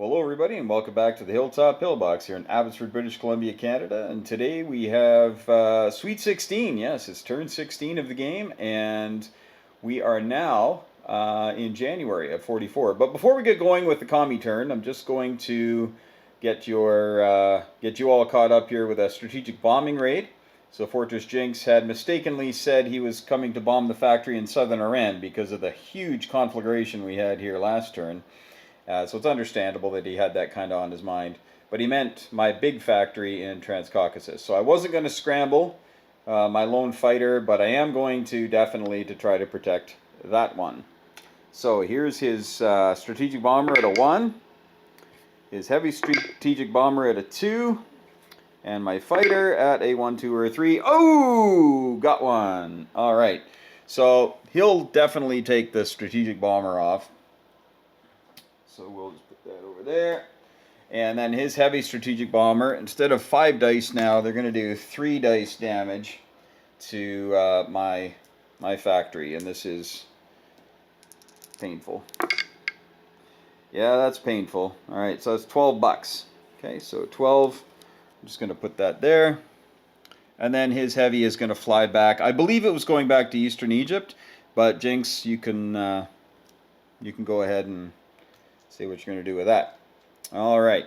Well, hello everybody and welcome back to the Hilltop Pillbox here in Abbotsford, British Columbia, Canada. And today we have Sweet 16. Yes, it's turn 16 of the game and we are now in January of 44. But before we get going with the Comintern, I'm just going to get you all caught up here with a strategic bombing raid. So Fortress Jinx had mistakenly said he was coming to bomb the factory in southern Iran because of the huge conflagration we had here last turn. So it's understandable that he had that kind of on his mind. But he meant my big factory in Transcaucasus. So I wasn't going to scramble my lone fighter, but I am going to definitely to try to protect that one. So here's his strategic bomber at a 1, his heavy strategic bomber at a 2, and my fighter at a 1, 2, or a 3. Oh, got one. All right. So he'll definitely take the strategic bomber off. So we'll just put that over there. And then his heavy strategic bomber, instead of 5 dice now, they're going to do 3 dice damage to my factory. And this is painful. Yeah, that's painful. All right, so that's 12 bucks. Okay, so 12. I'm just going to put that there. And then his heavy is going to fly back. I believe it was going back to Eastern Egypt, but Jinx, you can go ahead and see what you're going to do with that. All right.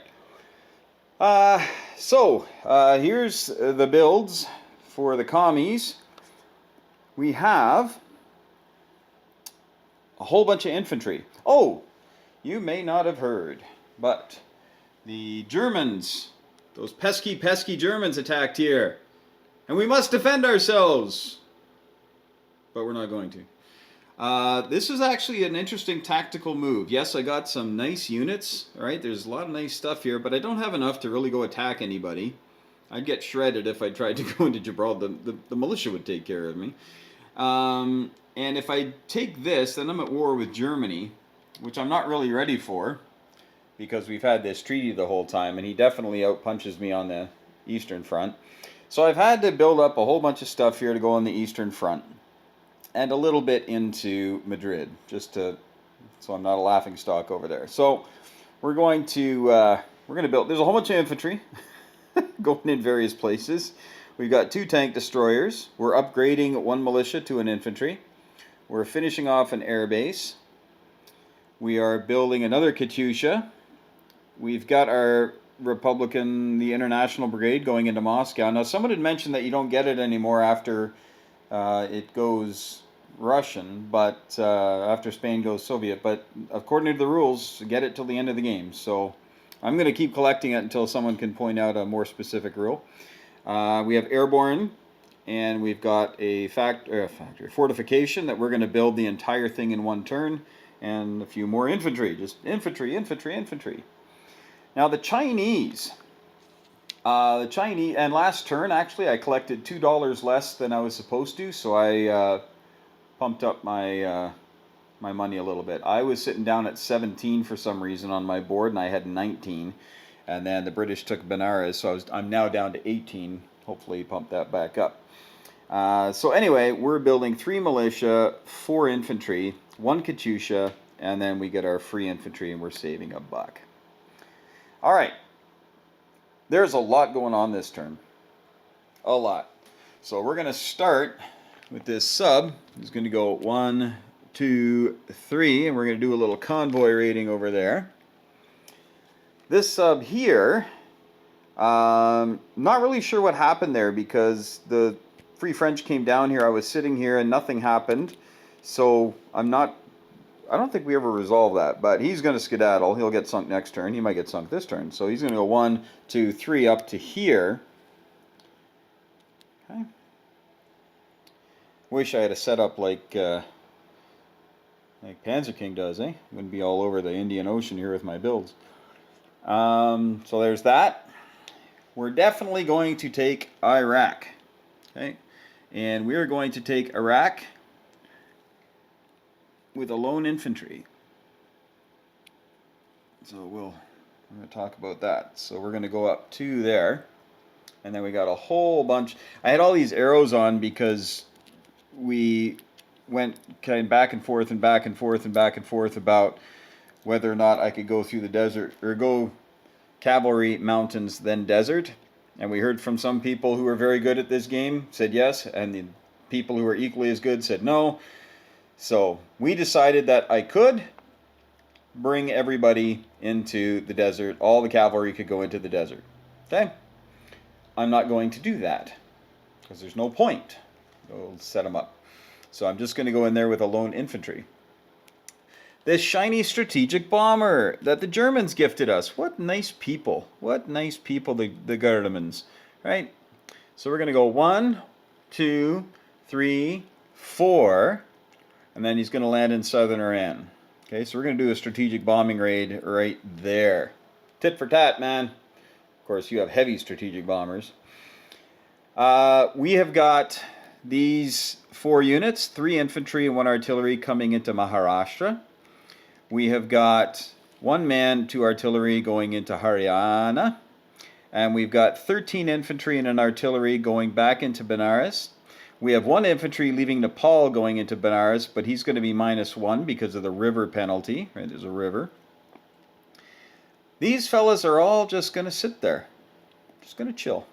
Here's the builds for the commies. We have a whole bunch of infantry. Oh, you may not have heard, but the Germans, those pesky, pesky Germans attacked here. And we must defend ourselves. But we're not going to. This is actually an interesting tactical move. Yes, I got some nice units. All right, there's a lot of nice stuff here, but I don't have enough to really go attack anybody. I'd get shredded if I tried to go into Gibraltar. The militia would take care of me. And if I take this, then I'm at war with Germany, which I'm not really ready for, because we've had this treaty the whole time, and he definitely outpunches me on the Eastern Front. So I've had to build up a whole bunch of stuff here to go on the Eastern Front. And a little bit into Madrid, so I'm not a laughingstock over there. So we're going to build. There's a whole bunch of infantry going in various places. We've got 2 tank destroyers. We're upgrading 1 militia to an infantry. We're finishing off an air base. We are building another Katyusha. We've got our the International Brigade going into Moscow. Now, someone had mentioned that you don't get it anymore after it goes Russian, but after Spain goes Soviet. But according to the rules, get it till the end of the game. So I'm going to keep collecting it until someone can point out a more specific rule. We have airborne, and we've got a fortification that we're going to build the entire thing in 1 turn, and a few more infantry. Just infantry, infantry, infantry. Now the Chinese. And last turn, actually, I collected $2 less than I was supposed to, so I pumped up my money a little bit. I was sitting down at 17 for some reason on my board, and I had 19. And then the British took Benares, so I'm now down to 18. Hopefully pump that back up. So anyway, we're building 3 militia, 4 infantry, 1 Katyusha, and then we get our free infantry, and we're saving $1. All right. There's a lot going on this turn. A lot. So we're going to start with this sub. It's going to go 1, 2, 3, and we're going to do a little convoy raiding over there. This sub here, not really sure what happened there because the Free French came down here. I was sitting here and nothing happened. So I don't think we ever resolved that, but he's going to skedaddle. He'll get sunk next turn. He might get sunk this turn. So he's going to go 1, 2, 3 up to here. Okay. Wish I had a setup like Panzer King does, eh? Wouldn't be all over the Indian Ocean here with my builds. So there's that. We're definitely going to take Iraq. Okay, and we are going to take Iraq with a lone infantry. So we're going to talk about that. So we're going to go up to there. And then we got a whole bunch. I had all these arrows on because we went kind of back and forth and back and forth and back and forth about whether or not I could go through the desert, or go cavalry, mountains, then desert. And we heard from some people who are very good at this game, said yes, and the people who are equally as good said no. So we decided that I could bring everybody into the desert. All the cavalry could go into the desert. Okay? I'm not going to do that because there's no point. We'll set them up. So I'm just going to go in there with a lone infantry. This shiny strategic bomber that the Germans gifted us. What nice people. What nice people, the Gardemans. Right? So we're going to go 1, 2, 3, 4. And then he's going to land in southern Iran. Okay, so we're going to do a strategic bombing raid right there. Tit for tat, man. Of course, you have heavy strategic bombers. We have got these 4 units, 3 infantry and 1 artillery coming into Maharashtra. We have got 1 man, 2 artillery going into Haryana. And we've got 13 infantry and an artillery going back into Benares. We have 1 infantry leaving Nepal going into Benares, but he's going to be -1 because of the river penalty. Right, there's a river. These fellas are all just going to sit there. Just going to chill.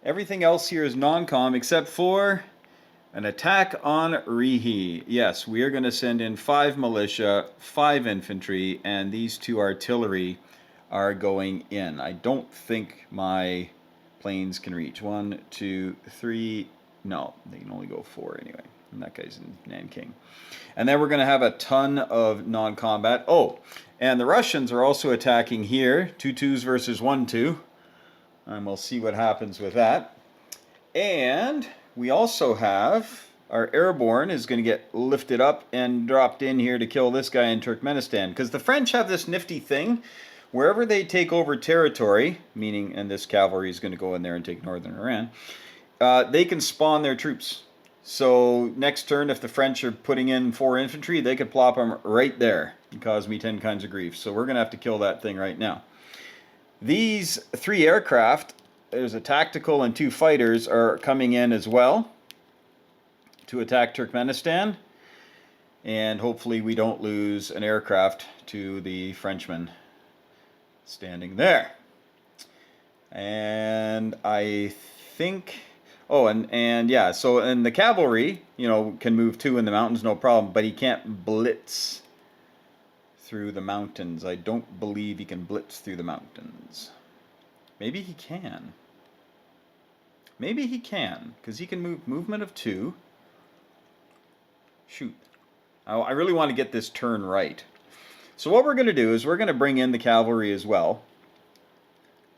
Everything else here is non-com except for an attack on Rihi. Yes, we are going to send in 5 militia, 5 infantry, and these 2 artillery are going in. I don't think my planes can reach. 1, 2, 3. No, they can only go 4 anyway. And that guy's in Nanking. And then we're going to have a ton of non-combat. Oh, and the Russians are also attacking here. 2 2s versus 1 2. And we'll see what happens with that. And we also have our airborne is going to get lifted up and dropped in here to kill this guy in Turkmenistan. Because the French have this nifty thing. Wherever they take over territory, meaning, and this cavalry is going to go in there and take northern Iran, they can spawn their troops. So next turn, if the French are putting in 4 infantry, they could plop them right there and cause me 10 kinds of grief. So we're going to have to kill that thing right now. These 3 aircraft, there's a tactical and 2 fighters, are coming in as well to attack Turkmenistan. And hopefully we don't lose an aircraft to the Frenchmen standing there. And I think, oh, and yeah, so, and the cavalry, you know, can move too in the mountains, no problem, but he can't blitz through the mountains. I don't believe he can blitz through the mountains. Maybe he can. Maybe he can, because he can move movement of 2. Shoot. I really want to get this turn right. So what we're going to do is we're going to bring in the cavalry as well,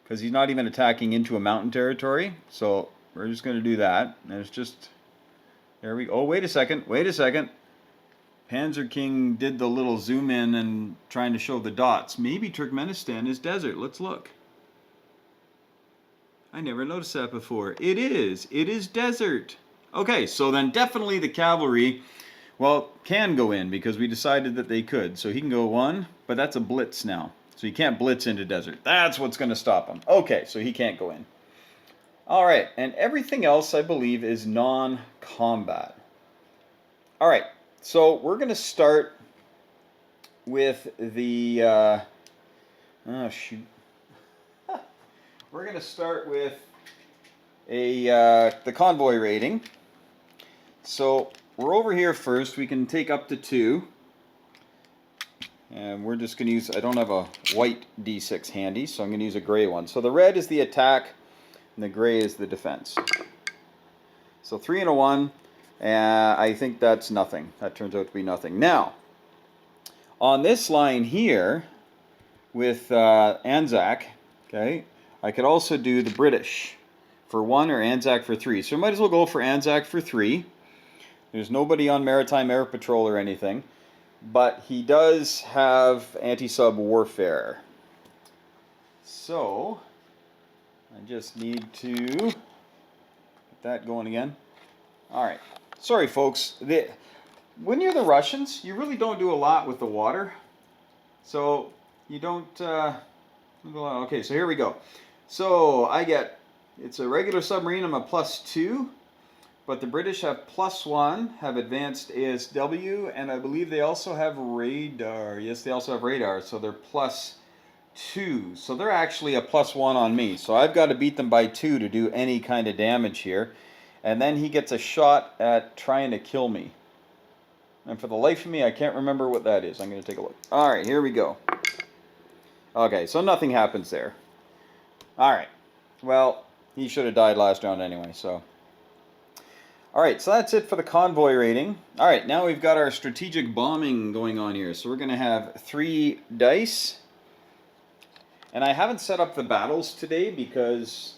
because he's not even attacking into a mountain territory. So we're just going to do that. And it's just, there we go. Oh, wait a second. Panzer King did the little zoom in and trying to show the dots. Maybe Turkmenistan is desert. Let's look. I never noticed that before. It is. It is desert. Okay, so then definitely the cavalry, well, can go in because we decided that they could. So he can go 1, but that's a blitz now. So he can't blitz into desert. That's what's going to stop him. Okay, so he can't go in. All right, and everything else, I believe, is non-combat. All right, so we're going to start with the... oh, shoot. We're going to start with the convoy raiding. So we're over here first. We can take up to 2. And we're just going to use, I don't have a white D6 handy, so I'm going to use a gray one. So the red is the attack, and the gray is the defense. So 3 and a 1, and I think that's nothing. That turns out to be nothing. Now, on this line here, with Anzac, okay, I could also do the British for 1 or Anzac for 3. So I might as well go for Anzac for 3. There's nobody on Maritime Air Patrol or anything. But he does have anti-sub warfare. So, I just need to get that going again. Alright. Sorry, folks. When you're the Russians, you really don't do a lot with the water. So, you don't... okay, so here we go. So, I get... It's a regular submarine. I'm a +2. But the British have +1, have advanced ASW, and I believe they also have radar. Yes, they also have radar, so they're +2. So they're actually a +1 on me. So I've got to beat them by 2 to do any kind of damage here. And then he gets a shot at trying to kill me. And for the life of me, I can't remember what that is. I'm going to take a look. All right, here we go. Okay, so nothing happens there. All right. Well, he should have died last round anyway, so... Alright, so that's it for the convoy rating. Alright, now we've got our strategic bombing going on here. So we're going to have 3 dice. And I haven't set up the battles today because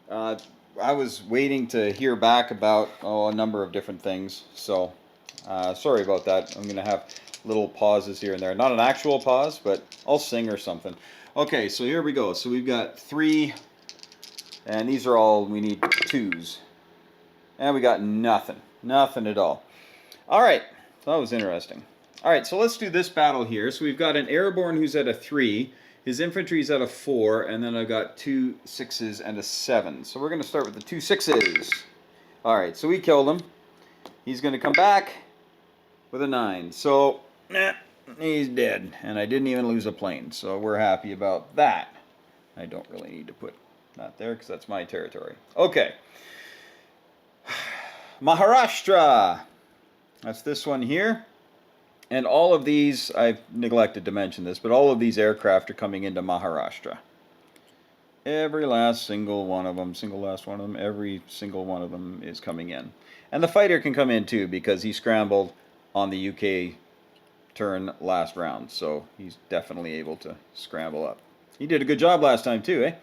I was waiting to hear back about a number of different things. So, sorry about that. I'm going to have little pauses here and there. Not an actual pause, but I'll sing or something. Okay, so here we go. So we've got 3, and these are all, we need 2s. And we got nothing. Nothing at all. Alright, so that was interesting. Alright, so let's do this battle here. So we've got an airborne who's at a 3. His infantry's at a 4. And then I've got 2 6s and a 7. So we're going to start with the 2 6s. Alright, so we killed him. He's going to come back with a 9. So, he's dead. And I didn't even lose a plane. So we're happy about that. I don't really need to put that there because that's my territory. Okay. Maharashtra, that's this one here, and all of these, I've neglected to mention this, but all of these aircraft are coming into Maharashtra. Every last single one of them, every single one of them is coming in. And the fighter can come in too, because he scrambled on the UK turn last round, so he's definitely able to scramble up. He did a good job last time too, eh?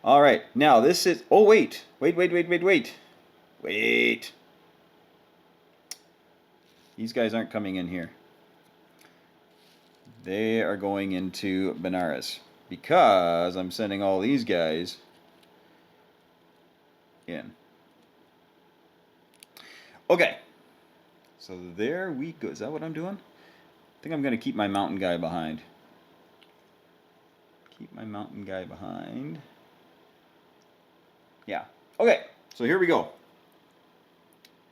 Alright, now this is, oh wait. These guys aren't coming in here. They are going into Benares because I'm sending all these guys in. Okay. So there we go. Is that what I'm doing? I think I'm going to keep my mountain guy behind. Yeah. Okay. So here we go.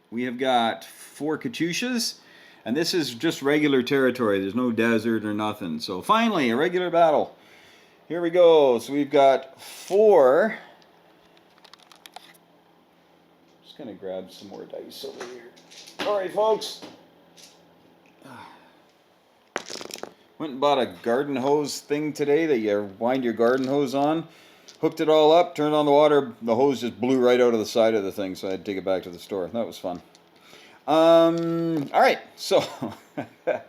We have got 4 Katyushas, and this is just regular territory. There's no desert or nothing. So finally, a regular battle. Here we go. So we've got 4. Just going to grab some more dice over here. All right, folks. Went and bought a garden hose thing today that you wind your garden hose on. Hooked it all up, turned on the water, the hose just blew right out of the side of the thing, so I had to take it back to the store. That was fun. Alright, so, the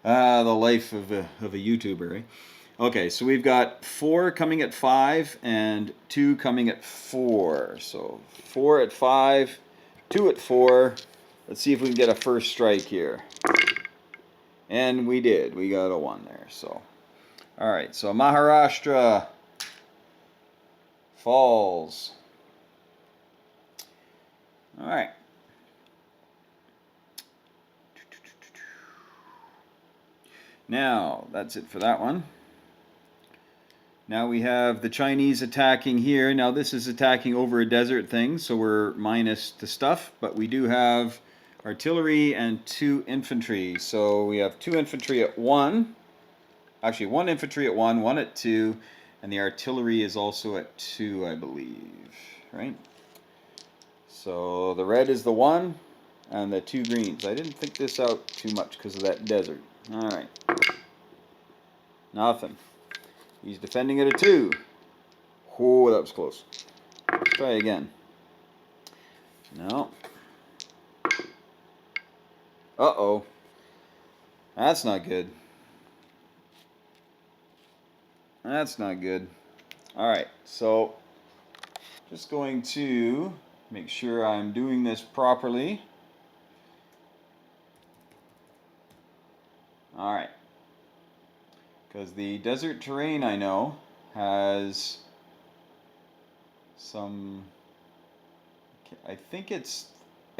life of a YouTuber, eh? Okay, so we've got 4 coming at 5 and 2 coming at 4. So 4 at 5, 2 at 4. Let's see if we can get a first strike here. And we did. We got a 1 there, so. Alright, so Maharashtra falls. Alright. Now, that's it for that one. Now we have the Chinese attacking here. Now this is attacking over a desert thing, so we're minus the stuff, but we do have artillery and 2 infantry. So we have 2 infantry at 1. Actually, 1 infantry at 1, 1 at 2, and the artillery is also at 2, I believe, right? So the red is the 1, and the 2 greens. I didn't think this out too much because of that desert. All right. Nothing. He's defending it at 2. Oh, that was close. Let's try again. No. Uh-oh. That's not good. That's not good. Alright, so just going to make sure I'm doing this properly. Alright. Because the desert terrain, I know, has some... I think it's...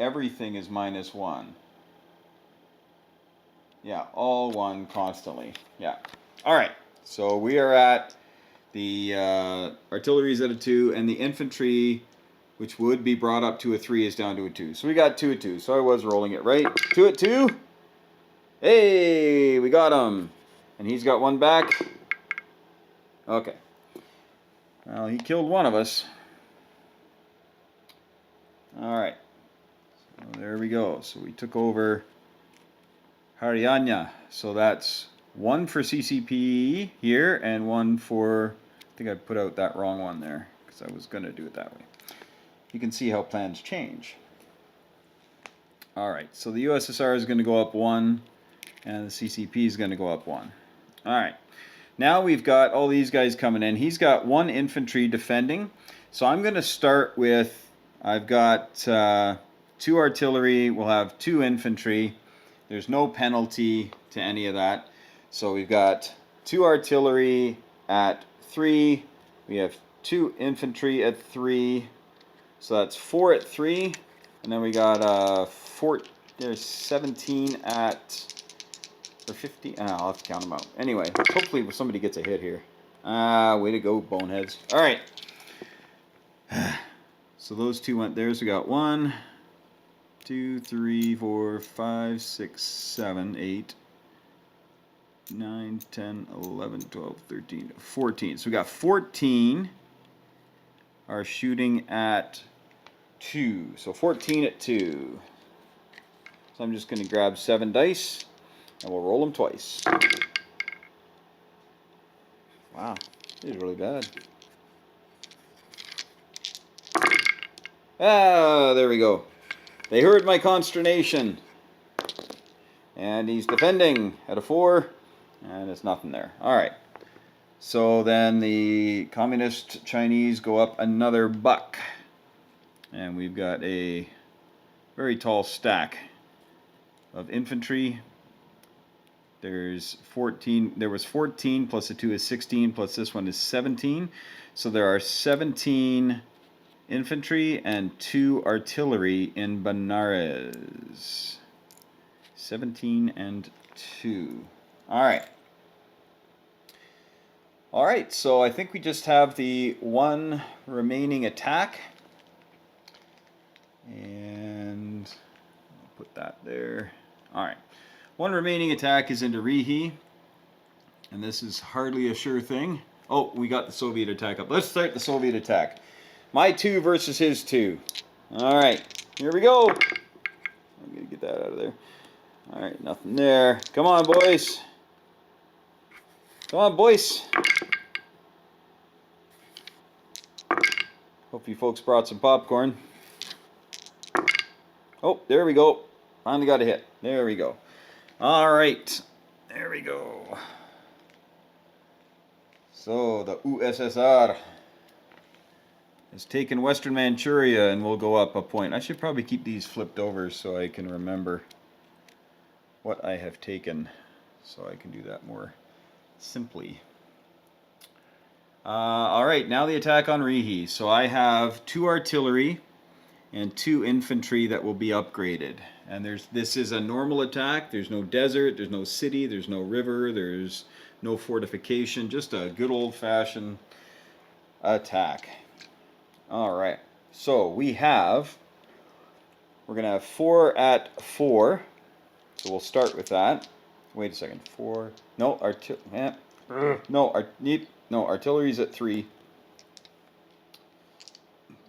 everything is -1. Yeah, all 1 constantly. Yeah. Alright. So we are at the artillery's at a 2, and the infantry which would be brought up to a 3, is down to a 2. So we got 2 at 2. So I was rolling it right. 2 at 2. Hey, we got him. And he's got one back. Okay. Well, he killed one of us. Alright. So there we go. So we took over Haryana. So that's 1 for CCP here and 1 for... I think I put out that wrong one there because I was going to do it that way. You can see how plans change. Alright, so the USSR is going to go up 1 and the CCP is going to go up 1. Alright, now we've got all these guys coming in. He's got 1 infantry defending. So I'm going to start with, I've got 2 artillery, we'll have 2 infantry. There's no penalty to any of that. So we've got 2 artillery at 3. We have 2 infantry at 3. So that's 4 at 3. And then we got there's 17 at, or 50. I'll have to count them out. Anyway, hopefully somebody gets a hit here. Way to go, boneheads. All right. So those 2 went there. So we got 1, 2, 3, 4, 5, 6, 7, 8, 9, 10, 11, 12, 13, 14. So we got 14 are shooting at 2. So 14 at 2. So I'm just going to grab 7 dice and we'll roll them twice. Wow, this is really bad. There we go. They heard my consternation. And he's defending at a 4. And it's nothing there. Alright. So then the Communist Chinese go up another buck. And we've got a very tall stack of infantry. There's 14. There was 14 plus the 2 is 16 plus this one is 17. So there are 17 infantry and 2 artillery in Benares. 17 and 2. Alright. Alright, so I think we just have the 1 remaining attack. And I'll put that there. Alright. 1 remaining attack is into Rihi. And this is hardly a sure thing. Oh, we got the Soviet attack up. Let's start the Soviet attack. My 2 versus his 2. Alright, here we go. I'm going to get that out of there. Alright, nothing there. Come on, boys. Come on, boys. Hope you folks brought some popcorn. Oh, there we go. Finally got a hit. There we go. Alright, there we go. So, the USSR has taken Western Manchuria and will go up a point. I should probably keep these flipped over so I can remember what I have taken, so I can do that more simply. Alright, now the attack on Rihi. So I have 2 artillery and 2 infantry that will be upgraded. And this is a normal attack. There's no desert, there's no city, there's no river, there's no fortification, just a good old-fashioned attack. Alright, so we're going to have 4 at 4. So we'll start with that. Wait a second, 4, no, artillery's at 3.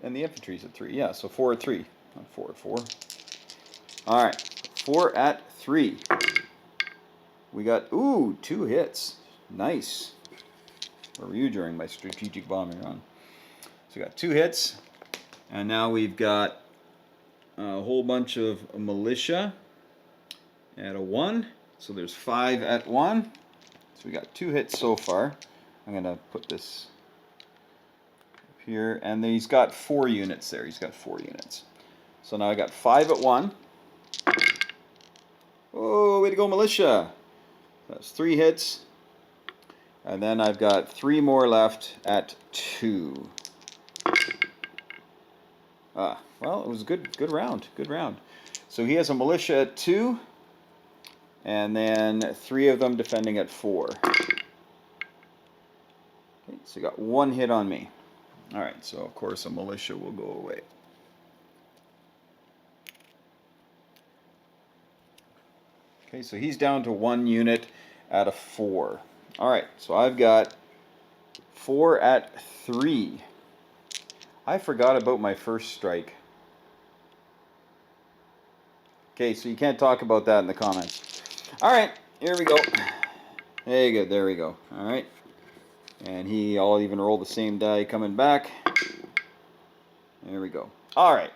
And the infantry's at 3, yeah, so 4 at 3, not 4 at 4. Alright, 4 at 3. We got, 2 hits. Nice. Where were you during my strategic bombing run? So we got 2 hits. And now we've got a whole bunch of militia at a 1. So there's 5 at 1. So we got 2 hits so far. I'm going to put this up here. And then he's got 4 units there. He's got 4 units. So now I got 5 at 1. Oh, way to go, militia. That's 3 hits. And then I've got 3 more left at 2. Well, it was a good round. Good round. So he has a militia at 2. And then 3 of them defending at 4. Okay, so he got 1 hit on me. Alright, so of course a militia will go away. Okay, so he's down to 1 unit out of 4. Alright, so I've got 4 at 3. I forgot about my first strike. Okay, so you can't talk about that in the comments. Alright, here we go. Hey, good, there we go. Alright. And I'll even roll the same die coming back. There we go. Alright.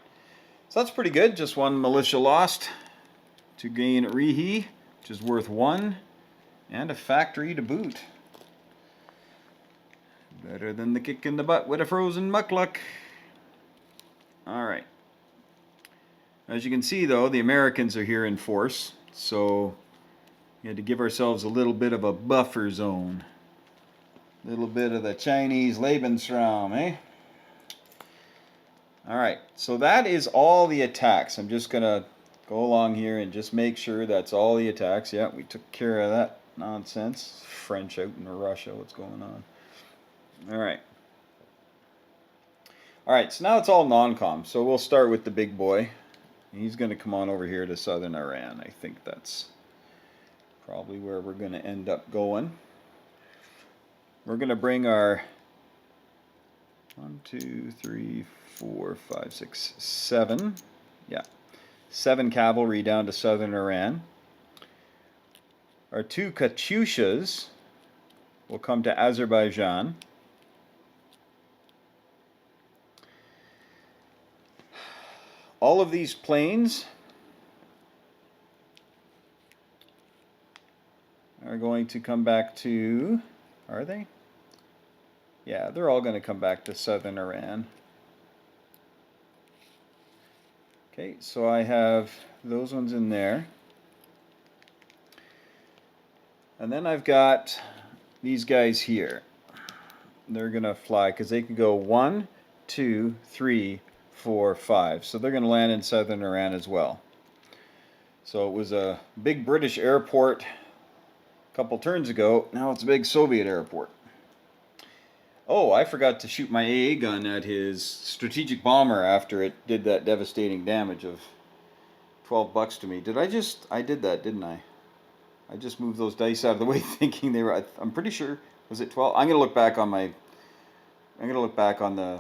So that's pretty good. Just 1 militia lost to gain Rihi, which is worth 1. And a factory to boot. Better than the kick in the butt with a frozen muckluck. Alright. As you can see, though, the Americans are here in force. So we had to give ourselves a little bit of a buffer zone. A little bit of the Chinese Lebensraum, eh? Alright, so that is all the attacks. I'm just going to go along here and just make sure that's all the attacks. Yeah, we took care of that nonsense. French out in Russia, what's going on? Alright. Alright, so now it's all non-com. So we'll start with the big boy. He's going to come on over here to southern Iran. I think that's probably where we're going to end up going. We're going to bring our 1, 2, 3, 4, 5, 6, 7. Yeah. 7 cavalry down to southern Iran. Our 2 Katyushas will come to Azerbaijan. All of these planes are going to come back to, are they? Yeah, they're all going to come back to southern Iran. Okay, so I have those ones in there. And then I've got these guys here. They're going to fly because they can go 1, 2, 3, 4, 5. So they're going to land in southern Iran as well. So it was a big British airport a couple turns ago. Now it's a big Soviet airport. Oh, I forgot to shoot my AA gun at his strategic bomber after it did that devastating damage of $12 to me. I did that, didn't I? I just moved those dice out of the way thinking they were, I'm pretty sure, was it 12? I'm going to look back on the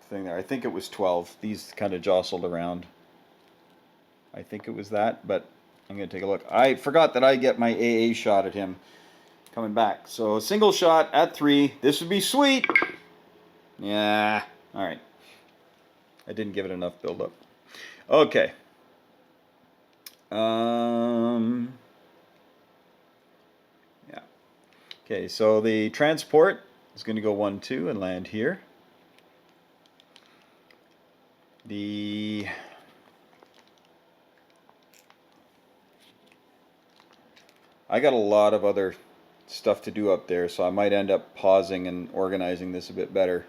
thing there. I think it was 12. These kind of jostled around. I think it was that, but I'm going to take a look. I forgot that I get my AA shot at him coming back. So a single shot at 3. This would be sweet. Yeah. All right. I didn't give it enough build-up. Okay. Yeah. Okay, so the transport is going to go 1, 2 and land here. I got a lot of other stuff to do up there, so I might end up pausing and organizing this a bit better.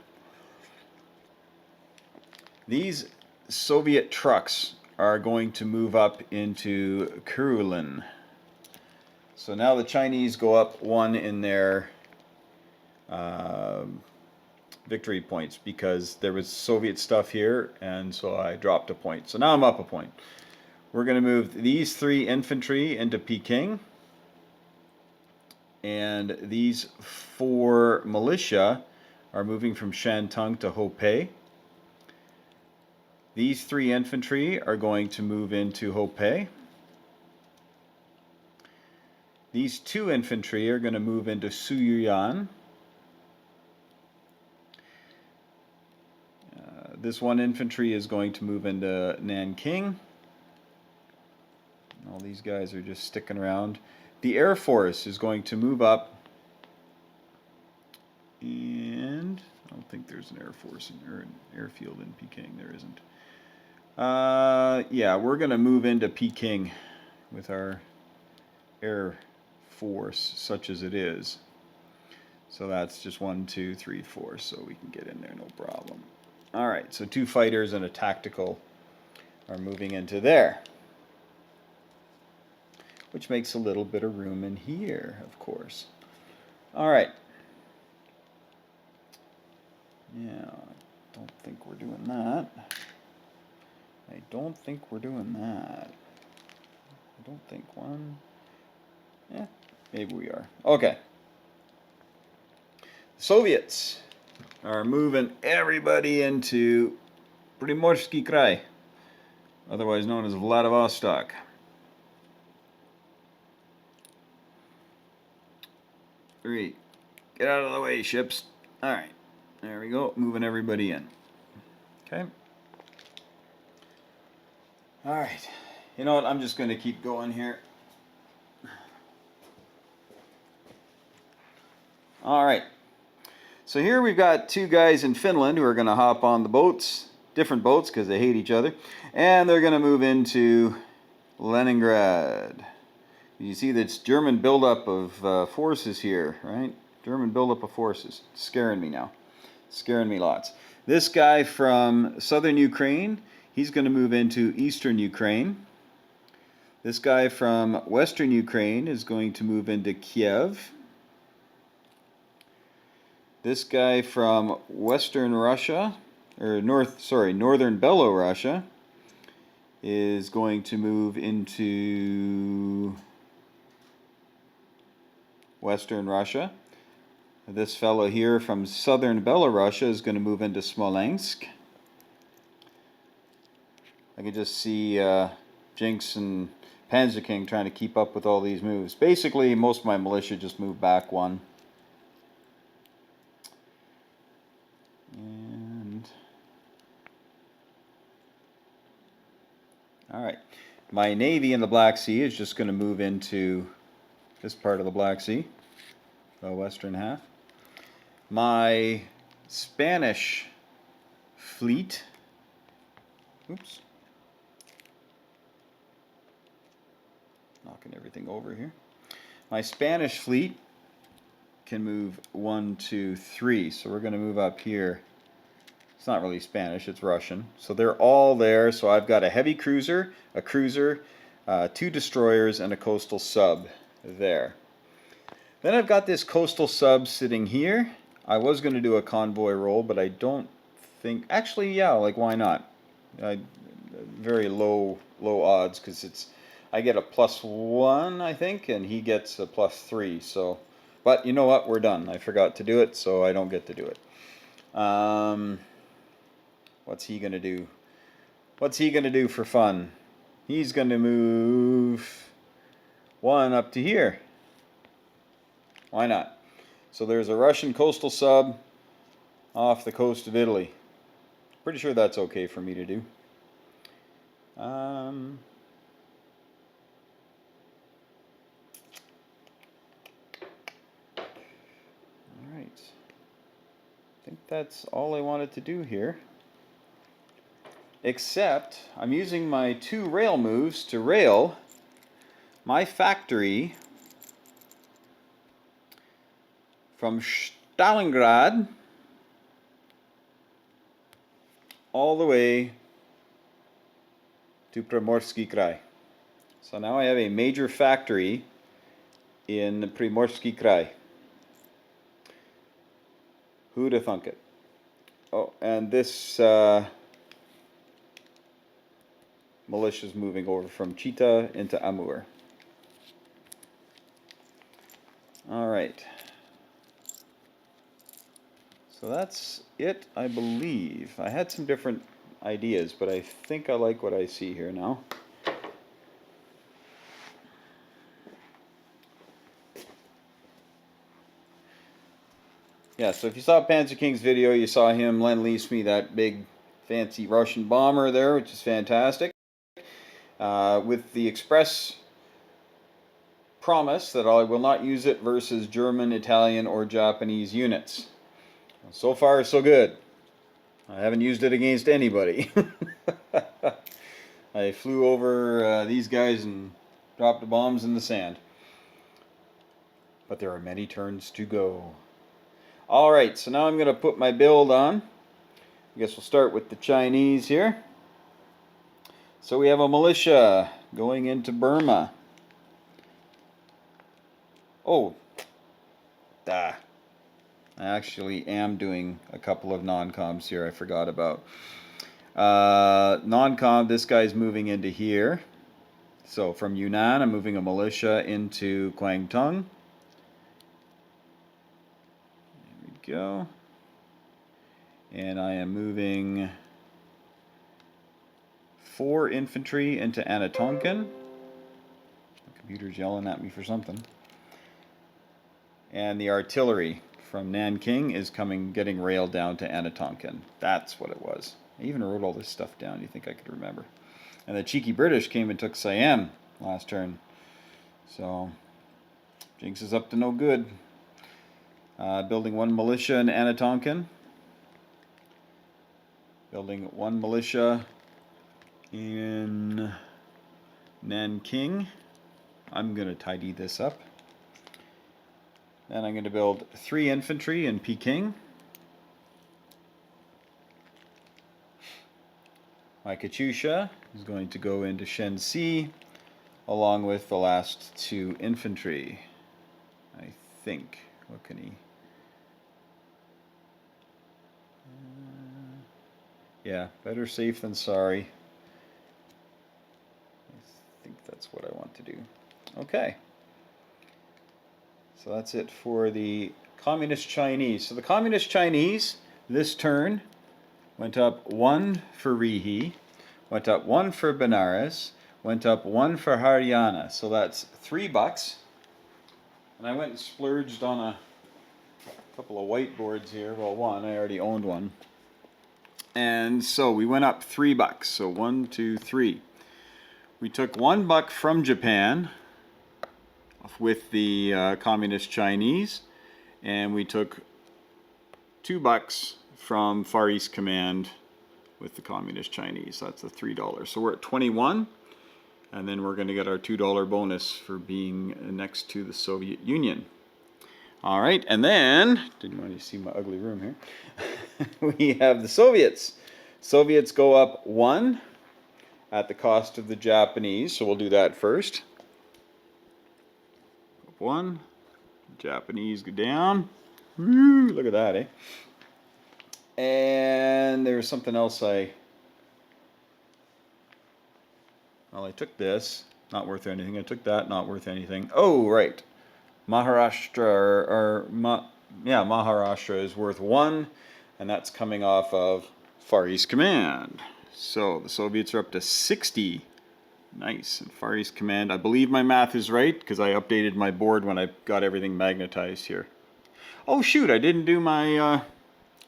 These Soviet trucks are going to move up into Kurulin. So now the Chinese go up 1 in their victory points because there was Soviet stuff here, and so I dropped a point. So now I'm up a point. We're going to move these 3 infantry into Peking, and these 4 militia are moving from Shantung to Hopei. These 3 infantry are going to move into Hopei. These 2 infantry are going to move into Suyuan. This 1 infantry is going to move into Nanking. All these guys are just sticking around. The Air Force is going to move up, and I don't think there's an Air Force or an airfield in Peking. There isn't. Yeah, we're going to move into Peking with our Air Force, such as it is. So that's just 1, 2, 3, 4, so we can get in there, no problem. All right, so 2 fighters and a tactical are moving into there, which makes a little bit of room in here, of course. All right. Yeah, I don't think we're doing that. I don't think we're doing that. I don't think one. Yeah, maybe we are. Okay. Soviets are moving everybody into Primorsky Krai, otherwise known as Vladivostok. Three. Get out of the way, ships. Alright. There we go. Moving everybody in. Okay. Alright. You know what? I'm just going to keep going here. Alright. So here we've got two guys in Finland who are going to hop on the boats. Different boats because they hate each other. And they're going to move into Leningrad. You see that's German buildup of forces here, right? German buildup of forces. Scaring me now. Scaring me lots. This guy from southern Ukraine, he's going to move into eastern Ukraine. This guy from western Ukraine is going to move into Kiev. This guy from western Russia, or northern Belorussia, is going to move into western Russia. This fellow here from southern Belorussia is going to move into Smolensk. I can just see Jinx and Panzer King trying to keep up with all these moves. Basically, most of my militia just moved back one. And alright. My navy in the Black Sea is just going to move into this part of the Black Sea, the western half. My Spanish fleet, oops, knocking everything over here. My Spanish fleet can move 1, 2, 3, so we're going to move up here. It's not really Spanish, it's Russian. So they're all there, so I've got a heavy cruiser, a cruiser, 2 destroyers, and a coastal sub there. Then I've got this coastal sub sitting here. I was going to do a convoy roll, but I don't think... Actually, yeah, like, why not? Very low odds, because it's... I get a +1, I think, and he gets a +3, so... But you know what? We're done. I forgot to do it, so I don't get to do it. What's he going to do? What's he going to do for fun? He's going to move 1 up to here. Why not? So there's a Russian coastal sub off the coast of Italy. Pretty sure that's okay for me to do. Alright. I think that's all I wanted to do here. Except, I'm using my 2 rail moves to rail my factory from Stalingrad all the way to Primorsky Krai. So now I have a major factory in Primorsky Krai. Who'd have thunk it? Oh, and this militia is moving over from Chita into Amur. Alright. So that's it, I believe. I had some different ideas, but I think I like what I see here now. Yeah, so if you saw Panzer King's video, you saw him lend-lease me that big fancy Russian bomber there, which is fantastic. With the express promise that I will not use it versus German, Italian, or Japanese units. So far, so good. I haven't used it against anybody. I flew over these guys and dropped the bombs in the sand. But there are many turns to go. Alright, so now I'm going to put my build on. I guess we'll start with the Chinese here. So we have a militia going into Burma. Oh. I actually am doing a couple of non-coms here I forgot about. Non-com, this guy's moving into here. So from Yunnan, I'm moving a militia into Kwangtung. There we go. And I am moving 4 infantry into Anatonkin. The computer's yelling at me for something. And the artillery from Nanking is getting railed down to Anatonkin. That's what it was. I even wrote all this stuff down. You think I could remember? And the cheeky British came and took Siam last turn. So, Jinx is up to no good. Building 1 militia in Anatonkin. Building 1 militia in Nanking. I'm going to tidy this up. Then I'm going to build 3 infantry in Peking. My Katyusha is going to go into Shenxi along with the last 2 infantry. I think. What can he? Yeah, better safe than sorry. I think that's what I want to do. Okay. So that's it for the Communist Chinese. So the Communist Chinese this turn went up 1 for Rihi, went up 1 for Benares, went up 1 for Haryana. So that's $3. And I went and splurged on a couple of whiteboards here. Well, one, I already owned one. And so we went up $3. So 1, 2, 3. We took $1 from Japan with the Communist Chinese, and we took $2 from Far East Command with the Communist Chinese. That's the $3. So we're at 21, and then we're going to get our $2 bonus for being next to the Soviet Union. All right, and then, didn't want you to see my ugly room here. We have the Soviets. Soviets go up 1 at the cost of the Japanese, so we'll do that first. 1, Japanese go down. Woo, look at that, eh? And there's something else I took this, not worth anything. I took that, not worth anything. Oh, right. Maharashtra, Maharashtra is worth 1, and that's coming off of Far East Command. So the Soviets are up to 60. Nice. And Far East Command, I believe my math is right, because I updated my board when I got everything magnetized here. Oh shoot, I didn't do my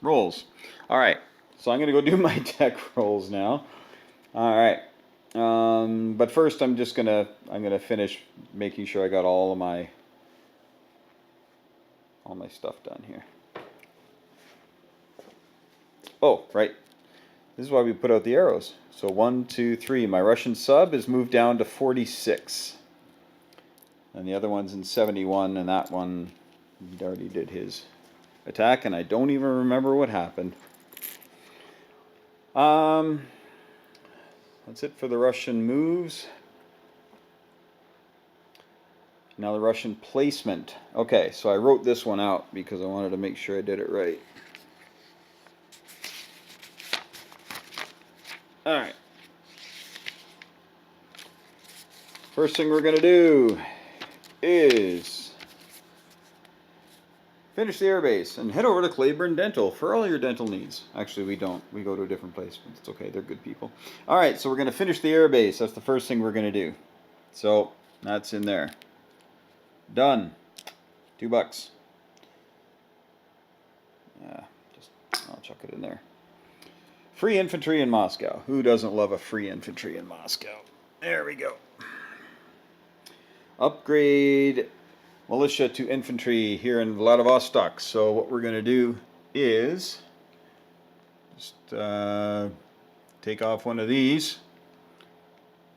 rolls. Alright, so I'm going to go do my tech rolls now. Alright. But first I'm gonna finish making sure I got all my stuff done here. Oh, right. This is why we put out the arrows. So 1, 2, 3. My Russian sub is moved down to 46. And the other one's in 71, and that one, he already did his attack, and I don't even remember what happened. That's it for the Russian moves. Now the Russian placement. Okay, so I wrote this one out because I wanted to make sure I did it right. Alright. First thing we're going to do is finish the airbase and head over to Claiborne Dental for all your dental needs. Actually, we don't. We go to a different place, but it's okay. They're good people. Alright, so we're going to finish the airbase. That's the first thing we're going to do. So, that's in there. Done. $2. Yeah, I'll chuck it in there. Free infantry in Moscow. Who doesn't love a free infantry in Moscow? There we go. Upgrade militia to infantry here in Vladivostok. So what we're going to do is just take off one of these,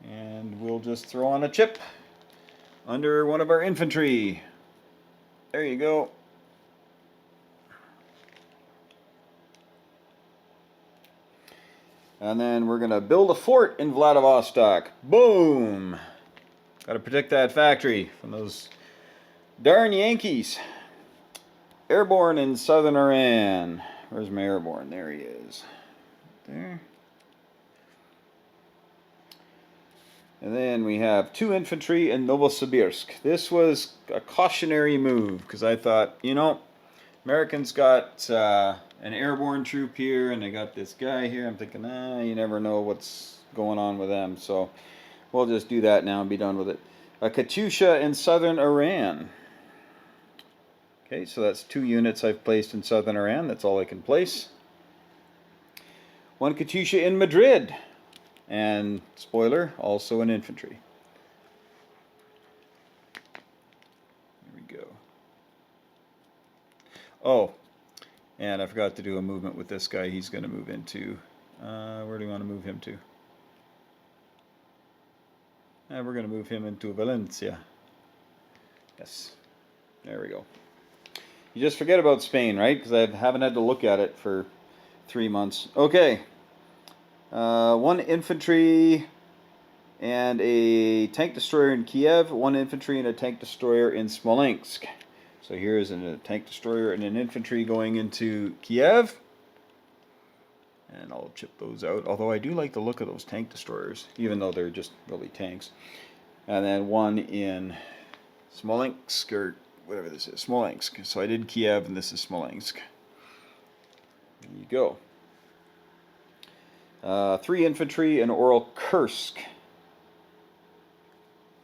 and we'll just throw on a chip under one of our infantry. There you go. And then we're going to build a fort in Vladivostok. Boom! Got to protect that factory from those darn Yankees. Airborne in southern Iran. Where's my airborne? There he is. There. And then we have 2 infantry in Novosibirsk. This was a cautionary move because I thought, you know, Americans got an airborne troop here and they got this guy here. I'm thinking, you never know what's going on with them. So we'll just do that now and be done with it. A Katyusha in southern Iran. Okay, so that's 2 units I've placed in southern Iran. That's all I can place. 1 Katyusha in Madrid. And, spoiler, also an infantry. There we go. Oh, and I forgot to do a movement with this guy. He's going to move into, where do you want to move him to? We're going to move him into Valencia. Yes, there we go. You just forget about Spain, right? Because I haven't had to look at it for 3 months. Okay. 1 infantry and a tank destroyer in Kiev, 1 infantry and a tank destroyer in Smolensk. So here's a tank destroyer and an infantry going into Kiev. And I'll chip those out, although I do like the look of those tank destroyers, even though they're just really tanks. And then 1 in Smolensk, or whatever this is, Smolensk. So I did Kiev and this is Smolensk. There you go. 3 infantry and Oral Kursk.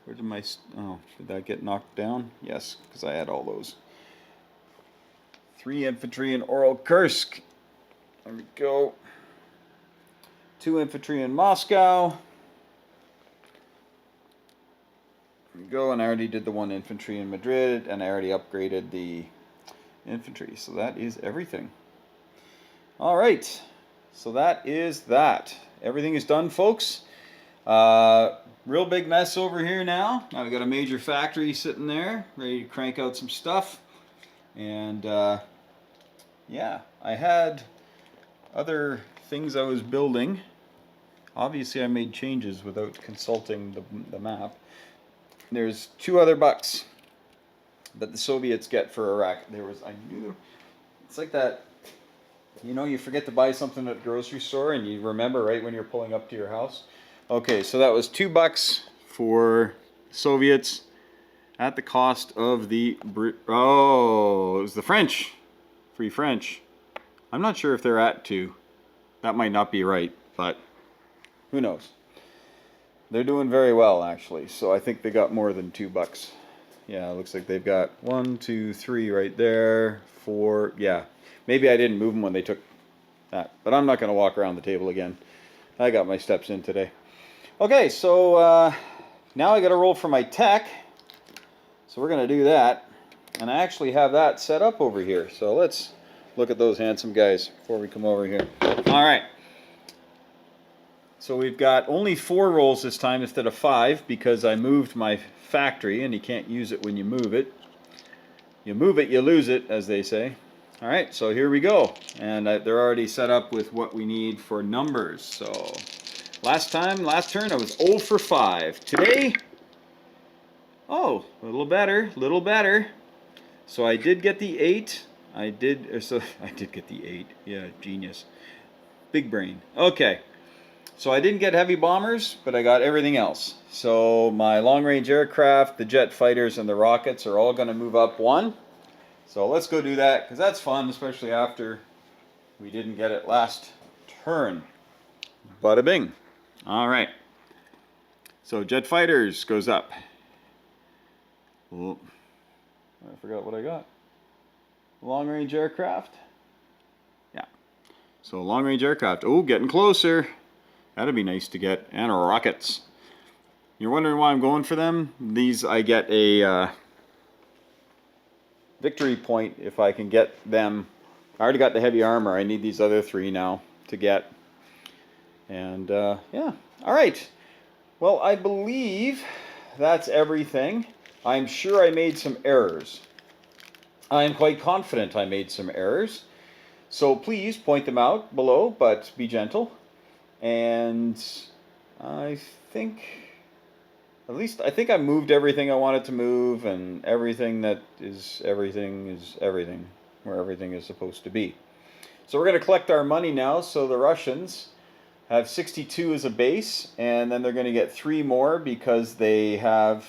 Where did my... Oh, did that get knocked down? Yes, because I had all those. 3 infantry and Oral Kursk. There we go. 2 infantry in Moscow. There we go, and I already did the 1 infantry in Madrid, and I already upgraded the infantry. So that is everything. All right. So that is that. Everything is done, folks. Real big mess over here now. I've got a major factory sitting there, ready to crank out some stuff. And yeah, I had other things I was building. Obviously, I made changes without consulting the map. There's 2 other bucks that the Soviets get for Iraq. I knew, it's like that. You know, you forget to buy something at the grocery store and you remember right when you're pulling up to your house. Okay, so that was $2 for Soviets at the cost of the oh, it was the French. Free French. I'm not sure if they're at 2. That might not be right, but who knows. They're doing very well actually, so I think they got more than $2. Yeah, it looks like they've got 1, 2, 3 right there, 4, yeah. Maybe I didn't move them when they took that, but I'm not going to walk around the table again. I got my steps in today. Okay, so now I got to roll for my tech. So we're going to do that, and I actually have that set up over here. So let's look at those handsome guys before we come over here. All right. So we've got only 4 rolls this time instead of 5 because I moved my factory, and you can't use it when you move it. You move it, you lose it, as they say. All right, so here we go, and they're already set up with what we need for numbers. So last turn, I was 0 for 5. Today, oh, a little better, little better. So I did get the 8. I did get the 8. Yeah, genius, big brain. Okay, so I didn't get heavy bombers, but I got everything else. So my long-range aircraft, the jet fighters, and the rockets are all going to move up 1. So let's go do that, because that's fun, especially after we didn't get it last turn. Bada bing. All right. So jet fighters goes up. Oh, I forgot what I got. Long range aircraft. Yeah. So long range aircraft. Oh, getting closer. That'd be nice to get. And rockets. You're wondering why I'm going for them? These I get a victory point if I can get them. I already got the heavy armor. I need these other 3 now to get. And yeah. All right. Well, I believe that's everything. I'm sure I made some errors. I'm quite confident I made some errors. So please point them out below, but be gentle. And I think, at least I think I moved everything I wanted to move, and everything that is everything is everything. where everything is supposed to be. So we're going to collect our money now. So the Russians have 62 as a base, and then they're going to get 3 more because they have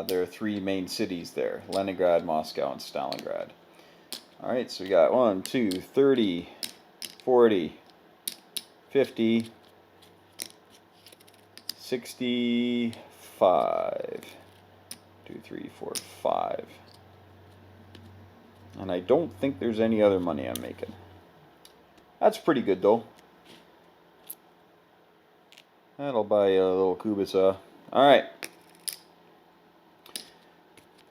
their 3 main cities there: Leningrad, Moscow, and Stalingrad. Alright, so we got 1, 2, 30, 40, 50, 65, 2, 3, 4, 5. And I don't think there's any other money I'm making. That's pretty good though. That'll buy a little Kubica. Alright.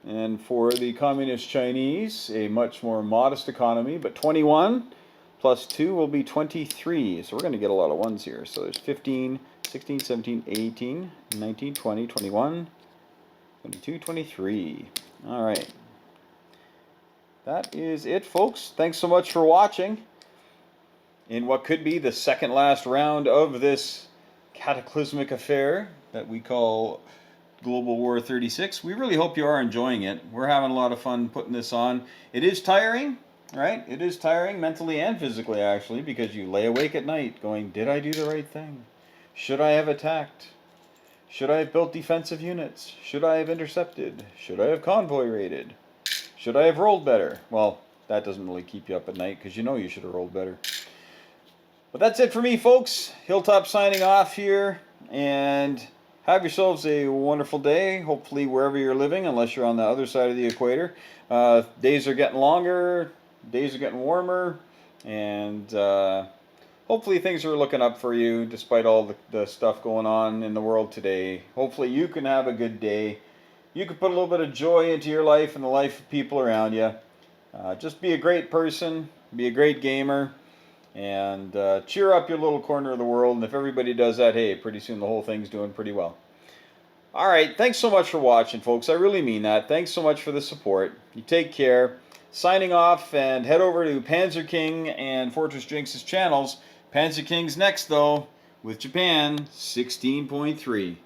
And for the Communist Chinese, a much more modest economy, but 21 plus 2 will be 23. So we're going to get a lot of ones here. So there's 15, 16, 17, 18, 19, 20, 21, 22, 23. Alright. That is it, folks. Thanks so much for watching in what could be the second last round of this cataclysmic affair that we call Global War 36. We really hope you are enjoying it. We're having a lot of fun putting this on. It is tiring, right? It is tiring mentally and physically, actually, because you lay awake at night going, did I do the right thing? Should I have attacked? Should I have built defensive units? Should I have intercepted? Should I have convoy raided? Should I have rolled better? Well, that doesn't really keep you up at night because you know you should have rolled better. But that's it for me, folks. Hilltop signing off here, and have yourselves a wonderful day, hopefully wherever you're living, unless you're on the other side of the equator. Days are getting longer, days are getting warmer, and hopefully things are looking up for you despite all the stuff going on in the world today. Hopefully you can have a good day. You can put a little bit of joy into your life and the life of people around you. Just be a great person, be a great gamer, and cheer up your little corner of the world. And if everybody does that, hey, pretty soon the whole thing's doing pretty well. Alright, thanks so much for watching, folks. I really mean that. Thanks so much for the support. You take care. Signing off, and head over to Panzer King and Fortress Jinx's channels. Panzer King's next, though, with Japan 16.3.